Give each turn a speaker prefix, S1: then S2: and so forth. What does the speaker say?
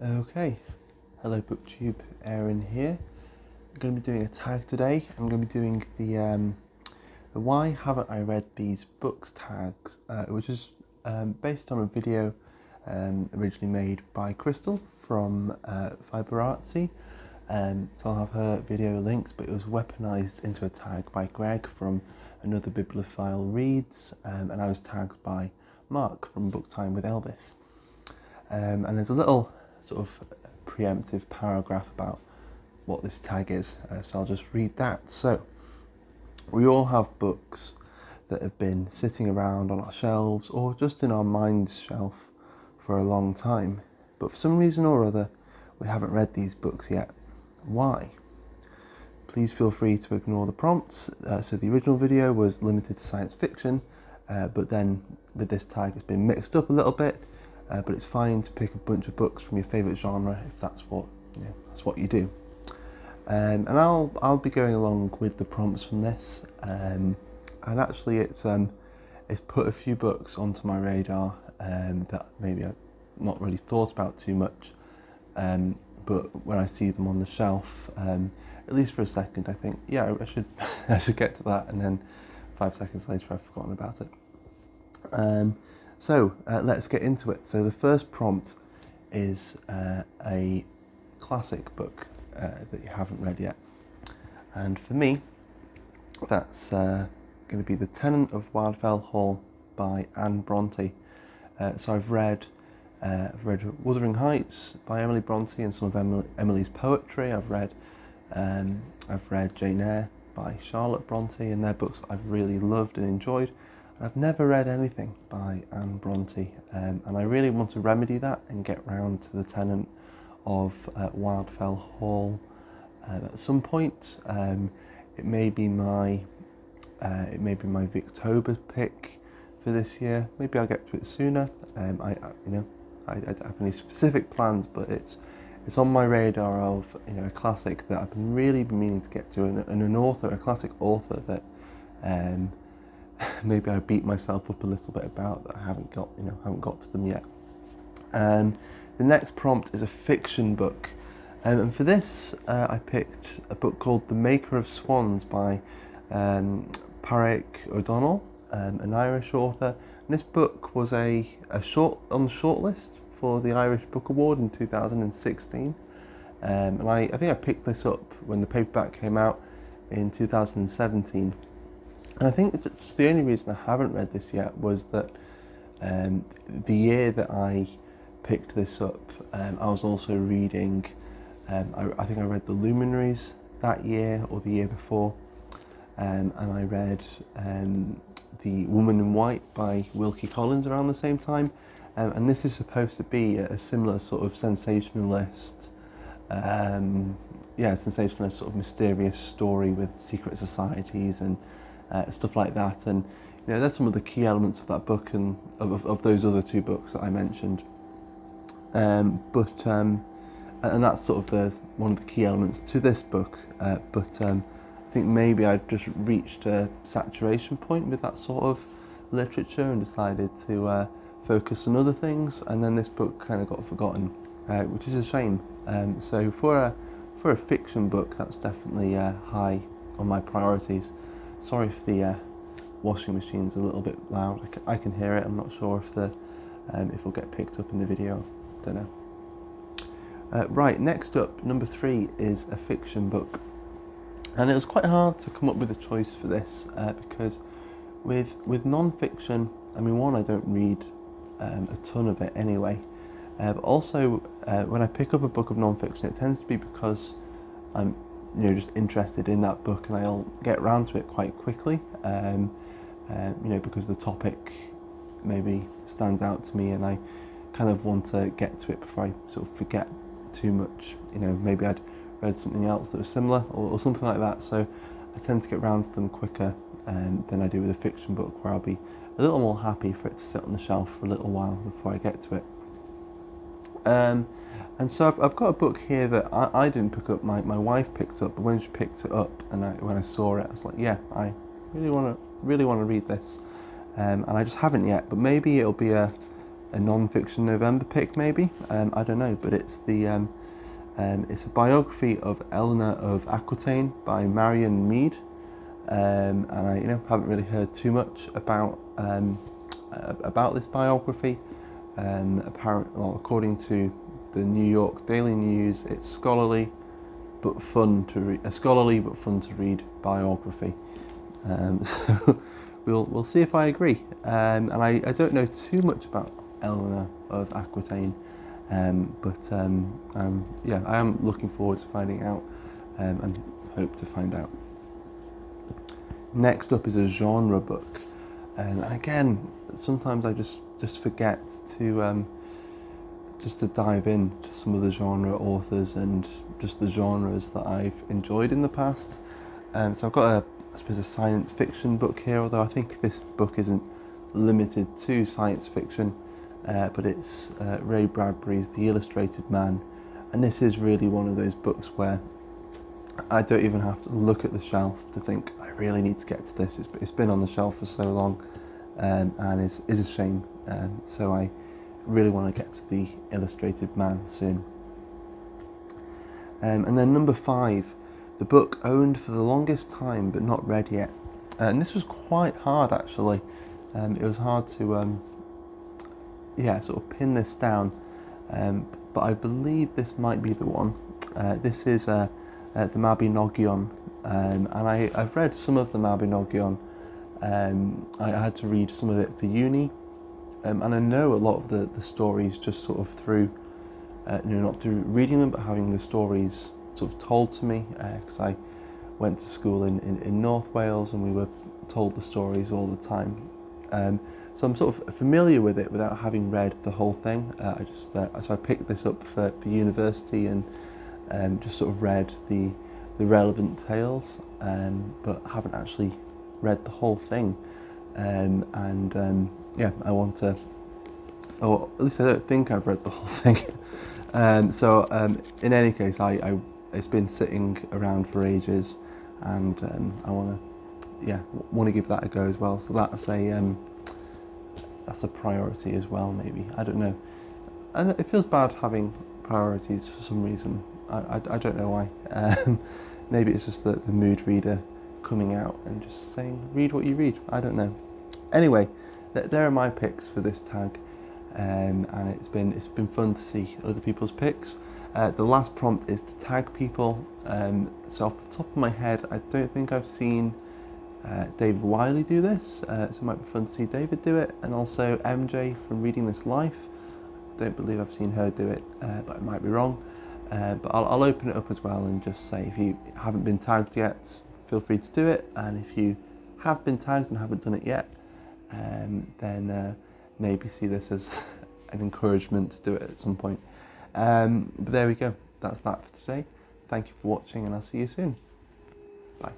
S1: Okay, hello booktube, Aaron here. I'm going to be doing a tag today. I'm going to be doing the why haven't I read these books tags, which is based on a video originally made by Crystal from Fiber Artsy. So I'll have her video linked, but it was weaponized into a tag by Greg from Another Bibliophile Reads, and I was tagged by Mark from Book Time with Elvis. And there's a little sort of preemptive paragraph about what this tag is, so I'll just read that. So, we all have books that have been sitting around on our shelves or just in our mind's shelf for a long time, but for some reason or other we haven't read these books yet. Why? Please feel free to ignore the prompts. So the original video was limited to science fiction, but then with this tag it's been mixed up a little bit. But it's fine to pick a bunch of books from your favourite genre if that's what you do. And I'll be going along with the prompts from this. And actually, it's put a few books onto my radar that maybe I've not really thought about too much. But when I see them on the shelf, at least for a second, I think, yeah, I should get to that, and then 5 seconds later I've forgotten about it. So let's get into it. So the first prompt is a classic book that you haven't read yet. And for me, that's going to be The Tenant of Wildfell Hall by Anne Bronte. So I've read Wuthering Heights by Emily Bronte and some of Emily's poetry. I've read Jane Eyre by Charlotte Bronte, and their books I've really loved and enjoyed. I've never read anything by Anne Bronte, and I really want to remedy that and get round to The Tenant of Wildfell Hall at some point. It may be my Victober pick for this year. Maybe I'll get to it sooner. I don't have any specific plans, but it's on my radar of a classic that I've really been meaning to get to, and a classic author that. Maybe I beat myself up a little bit about that I haven't got to them yet. The next prompt is a fiction book, and for this I picked a book called The Maker of Swans by Pádraig O'Donnell, an Irish author. And this book was on the shortlist for the Irish Book Award in 2016, and I think I picked this up when the paperback came out in 2017. And I think just the only reason I haven't read this yet was that the year that I picked this up, I was also reading, I think I read The Luminaries that year or the year before, and I read The Woman in White by Wilkie Collins around the same time, and this is supposed to be a similar sort of sensationalist sort of mysterious story with secret societies and stuff like that, and there's some of the key elements of that book and of those other two books that I mentioned. And that's sort of one of the key elements to this book. But I think maybe I've just reached a saturation point with that sort of literature and decided to focus on other things. And then this book kind of got forgotten, which is a shame. So for a fiction book, that's definitely high on my priorities. Sorry if the washing machine's a little bit loud. I can hear it. I'm not sure if it'll get picked up in the video. Don't know. Right, next up, number 3 is a fiction book, and it was quite hard to come up with a choice for this because with non-fiction, I mean, one, I don't read a ton of it anyway, but also when I pick up a book of non-fiction, it tends to be because I'm just interested in that book, and I'll get around to it quite quickly, because the topic maybe stands out to me and I kind of want to get to it before I sort of forget too much. Maybe I'd read something else that was similar or something like that, so I tend to get around to them quicker than I do with a fiction book, where I'll be a little more happy for it to sit on the shelf for a little while before I get to it. And so I've got a book here that I didn't pick up, my wife picked up, but when she picked it up and when I saw it, I was like, yeah, I really want to read this, and I just haven't yet, but maybe it'll be a non-fiction November pick maybe. I don't know, but it's it's a biography of Eleanor of Aquitaine by Marion Mead, and I haven't really heard too much about this biography. According to the New York Daily News, it's scholarly but fun to read. A scholarly but fun to read biography. So we'll see if I agree. And I don't know too much about Eleanor of Aquitaine, but yeah, I am looking forward to finding out, and hope to find out. Next up is a genre book, and again, sometimes I just forget to just to dive into some of the genre authors and just the genres that I've enjoyed in the past. So I've got I suppose a science fiction book here, although I think this book isn't limited to science fiction, but it's Ray Bradbury's The Illustrated Man, and this is really one of those books where I don't even have to look at the shelf to think I really need to get to this. It's been on the shelf for so long, and is a shame. So I really want to get to The Illustrated Man soon. And then number 5, the book owned for the longest time but not read yet. And this was quite hard actually. It was hard to sort of pin this down, but I believe this might be the one. This is the Mabinogion, and I've read some of the Mabinogion. I had to read some of it for uni, and I know a lot of the stories just sort of through, not through reading them, but having the stories sort of told to me, because I went to school in North Wales and we were told the stories all the time. So I'm sort of familiar with it without having read the whole thing. So I picked this up for university and just sort of read the relevant tales, but haven't actually read the whole thing. Yeah, I want to, or at least I don't think I've read the whole thing. In any case, it's been sitting around for ages, and I want to give that a go as well. So that's a priority as well, maybe. I don't know. And it feels bad having priorities for some reason. I don't know why. Maybe it's just the mood reader coming out and just saying, read what you read. I don't know. Anyway, there are my picks for this tag, and it's been fun to see other people's picks. The last prompt is to tag people. So off the top of my head, I don't think I've seen David Wiley do this, so it might be fun to see David do it, and also MJ from Reading This Life. Don't believe I've seen her do it, but I might be wrong. But I'll open it up as well and just say, if you haven't been tagged yet, feel free to do it, and if you have been tagged and haven't done it yet, then maybe see this as an encouragement to do it at some point. But there we go, that's that for today. Thank you for watching, and I'll see you soon. Bye.